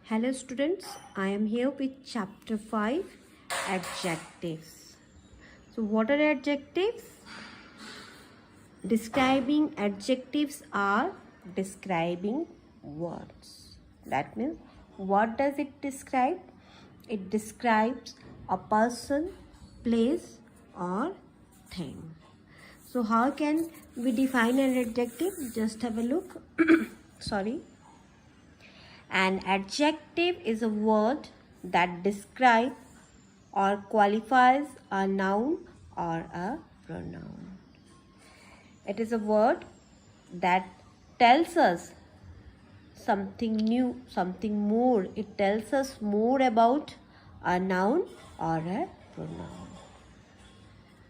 Hello students, I am here with chapter 5, adjectives. So what are adjectives? Describing adjectives are describing words. That means what does it describe? It describes a person, place or thing. So how can we define an adjective? Just have a look. Sorry. An adjective is a word that describes or qualifies a noun or a pronoun. It is a word that tells us something new, something more. It tells us more about a noun or a pronoun.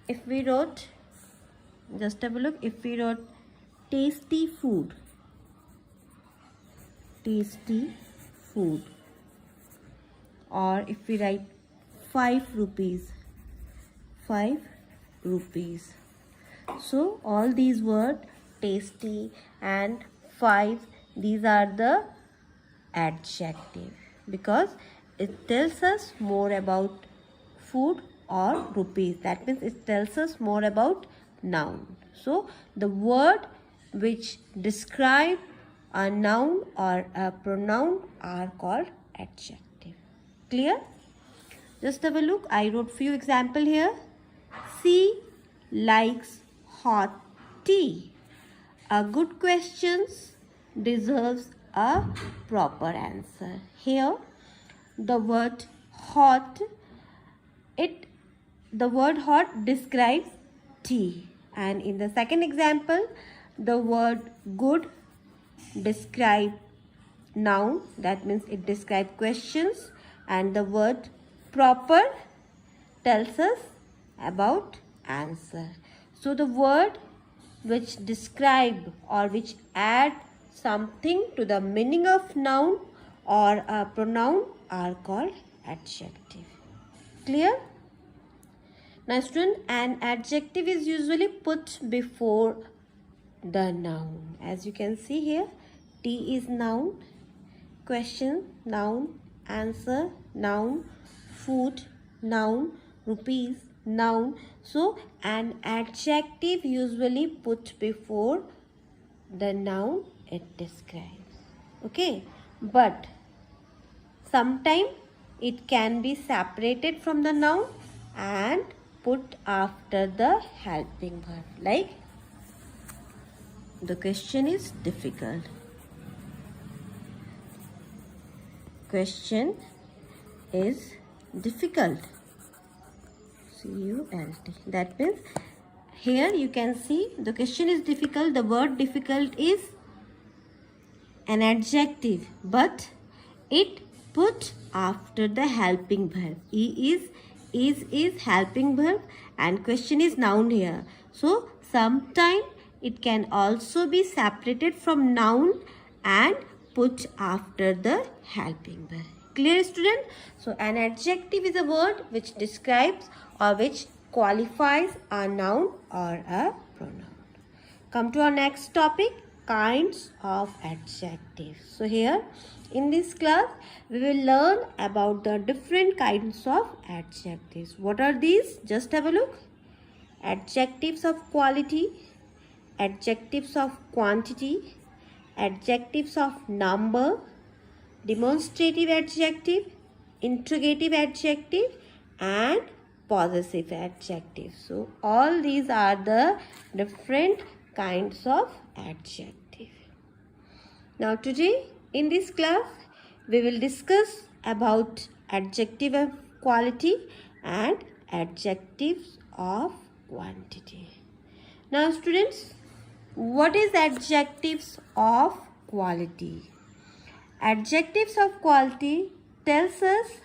If we wrote, just have a look, if we wrote tasty food, or if we write 5 rupees, so all these words tasty and 5, these are the adjective because it tells us more about food or rupees. That means it tells us more about noun. So the word which describe a noun or a pronoun are called adjective. Clear? Just have a look. I wrote few example here. She likes hot tea. A good question deserves a proper answer. Here the word hot, the word hot describes tea, and in the second example the word good describe noun, that means it describes questions, and the word proper tells us about answer. So the word which describe or which add something to the meaning of noun or a pronoun are called adjective. Clear? Now student, an adjective is usually put before the noun. As you can see here, tea is noun, question noun, answer noun, food noun, rupees noun. So an adjective usually put before the noun it describes. Okay, but sometimes it can be separated from the noun and put after the helping verb. Like, the question is difficult. Question is difficult. C-U-L-T. That means here you can see the question is difficult. The word difficult is an adjective, but it put after the helping verb. Is helping verb and question is noun here. So sometime it can also be separated from noun and put after the helping verb. Clear, student? So an adjective is a word which describes or which qualifies a noun or a pronoun. Come to our next topic, kinds of adjectives. So here in this class we will learn about the different kinds of adjectives. What are these? Just have a look. Adjectives of quality, adjectives of quantity, adjectives of number, demonstrative adjective, interrogative adjective and possessive adjective. So all these are the different kinds of adjective. Now today in this class we will discuss about adjective of quality and adjectives of quantity. Now students, what is adjectives of quality? Adjectives of quality tells us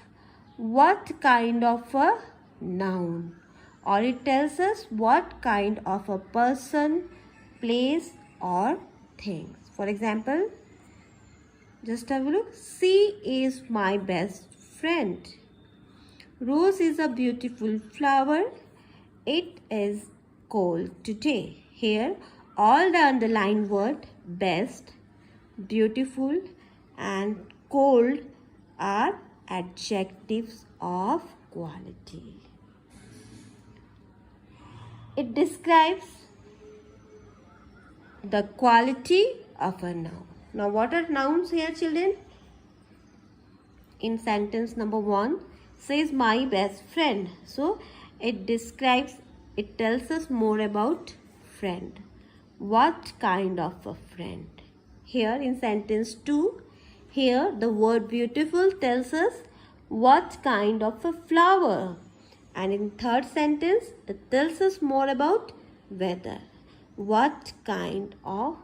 what kind of a noun, or it tells us what kind of a person, place or things. For example, just have a look. She is my best friend. Rose is a beautiful flower. It is cold today. Here all the underlined word best, beautiful and cold are adjectives of quality. It describes the quality of a noun. Now, what are nouns here, children? In sentence number 1 says my best friend. So, it tells us more about friend. What kind of a friend? Here in sentence 2, here the word beautiful tells us what kind of a flower. And in third sentence, it tells us more about weather. What kind of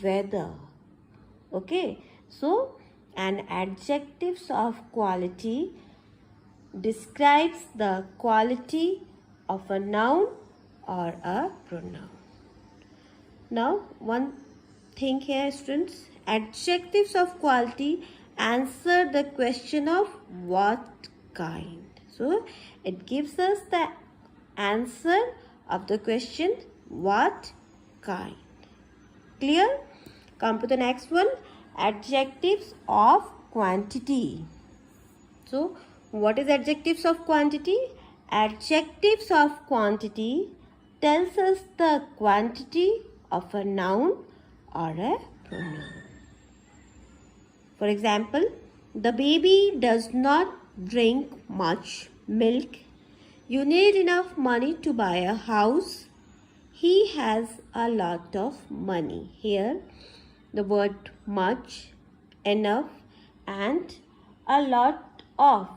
weather? Okay, so an adjectives of quality describes the quality of a noun or a pronoun. Now, one thing here, students, adjectives of quality answer the question of what kind. So, it gives us the answer of the question what kind. Clear? Come to the next one, adjectives of quantity. So, what is adjectives of quantity? Adjectives of quantity tells us the quantity of a noun or a pronoun. For example, the baby does not drink much milk. You need enough money to buy a house. He has a lot of money. Here, the word much, enough, and a lot of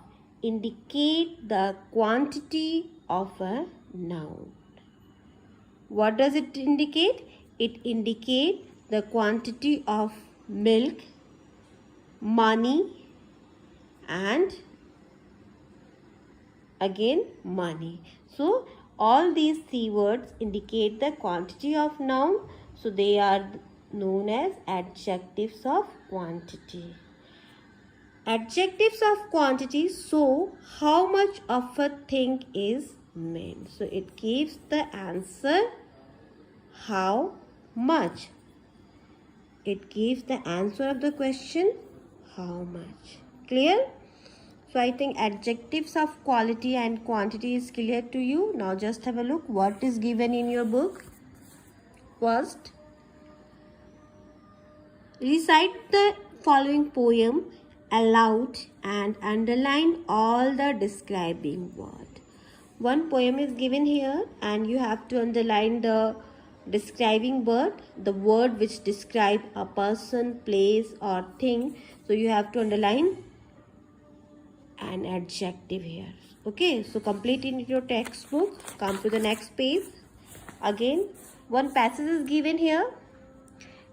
indicate the quantity of a noun. What does it indicate? It indicates the quantity of milk, money, and again money. So, all these three words indicate the quantity of noun. So, they are known as adjectives of quantity. Adjectives of quantity show how much of a thing is made. So, it gives the answer how much. It gives the answer of the question how much. Clear? So, I think adjectives of quality and quantity is clear to you. Now, just have a look what is given in your book. First, recite the following poem aloud and underline all the describing word. One poem is given here and you have to underline the describing word, the word which describe a person, place or thing. So you have to underline an adjective here. Okay, so complete in your textbook. Come to the next page. Again, one passage is given here.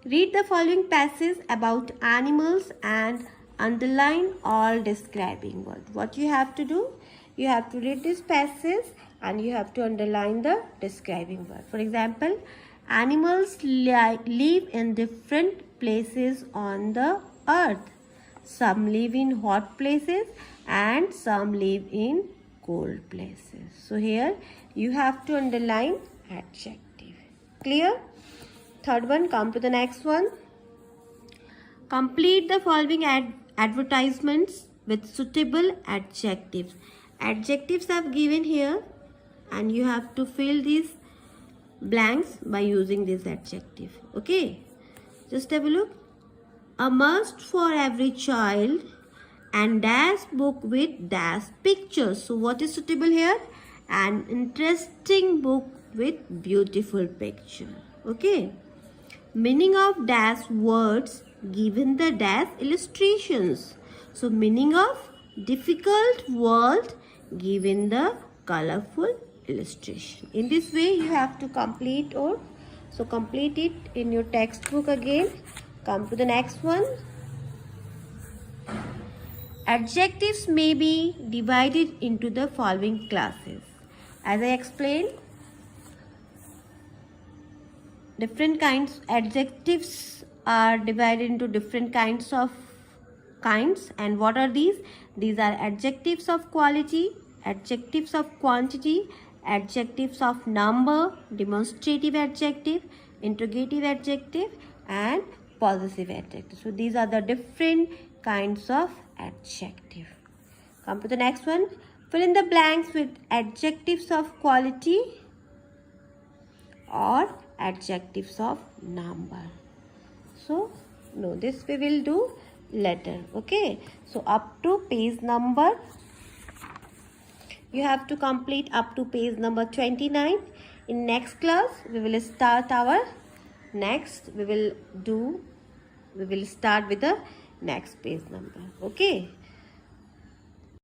Read the following passage about animals and underline all describing words. What you have to do? You have to read this passage and you have to underline the describing word. For example, animals live in different places on the earth. Some live in hot places and some live in cold places. So here you have to underline adjective. Clear? Third one, come to the next one. Complete the following advertisements with suitable adjectives. Adjectives are given here and you have to fill these blanks by using this adjective. Okay, just have a look. A must for every child and dash book with dash pictures. So what is suitable here? An interesting book with beautiful picture. Okay. Meaning of dash words given the dash illustrations. So meaning of difficult word given the colorful illustration. In this way you have to complete or so complete it in your textbook again. Come to the next one. Adjectives may be divided into the following classes. As I explained, different kinds adjectives are divided into different kinds. And what are these? These are adjectives of quality, adjectives of quantity, adjectives of number, demonstrative adjective, interrogative adjective and possessive adjective. So these are the different kinds of adjective. Come to the next one. Fill in the blanks with adjectives of quality or adjectives of number. So, no, this we will do later. Okay. So, up to page number, you have to complete up to page number 29. In next class, we will start our next. We will start with the next page number. Okay.